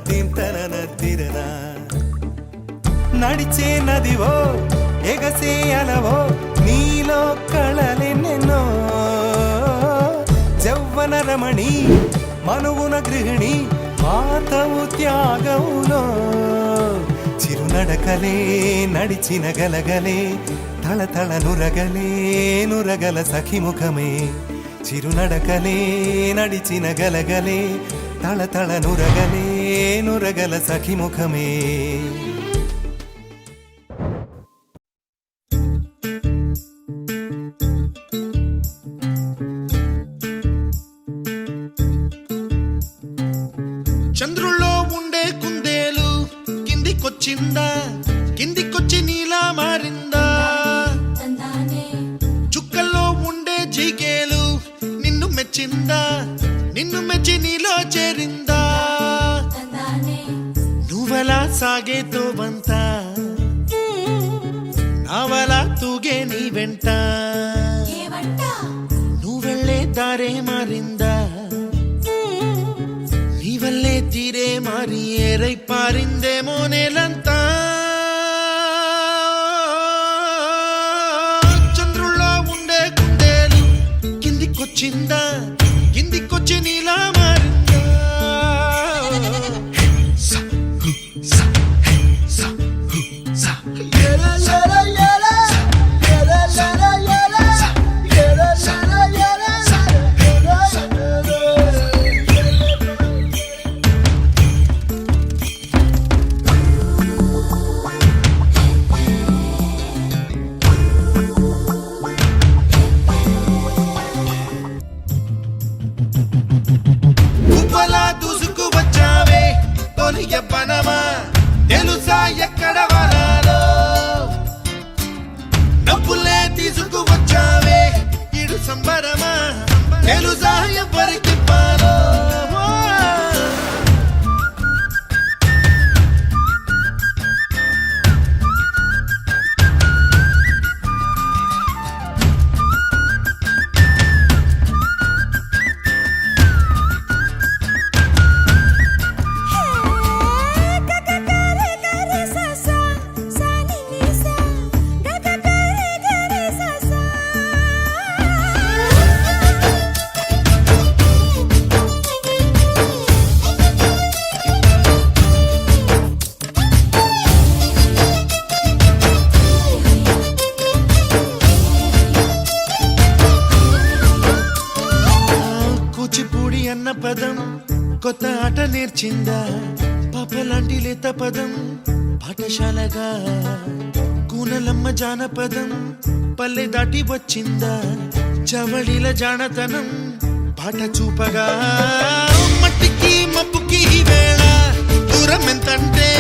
తింతననద్దిరనా నడిచే నదివో ఎగసే అలవో నీలో కళలెన్నెన్నో జవ్వన రమణి మనువున గృహిణి మాతవు త్యాగములో చిరునడకలే నడిచిన గలగలే తళతళ నురగలే నురగల సఖిముఖమే చిరునడకలే నడిచిన గలగలే తళతళ నురగలే నురగల సఖిముఖమే చంద్రుల్లో ఉండే కుందేలు కిందికొచ్చిందా కిందికొచ్చి నీలా మారిందా చుక్కల్లో ఉండే జీకేలు నిన్ను మెచ్చిందా నిన్ను మెచ్చి నీలో చేరిందా నువ్వలా సాగేతో వంత నావలా తూగే నీ వెంట నువ్వెళ్ళే దారే మారిందా నీవల్లే తీరే మారి ఏరై పారిందేమో నేలంతా చంద్రుల్లో ఉండే కుందేలు కిందికొచ్చిందా కిందికొచ్చి నీలా మారిందా దూసుకు వచ్చావే తొలి యవ్వనమా తెలుసా ఎక్కడ వరాలో డబ్బులే తీసుకు వచ్చావే ఇడు సంబరమా తెలుసా ఎవరికి పాలో కూచిపూడి అన్న పదం కొత్త ఆట నేర్చిందా పాపలాంటి లేత పదం పాఠశాలగా కూనలమ్మ జానపదం పల్లె దాటి వచ్చిందా చవళిల జానతనం పాట చూపగా మట్టికి మబ్బుకి వేళ దూరం ఎంతంటే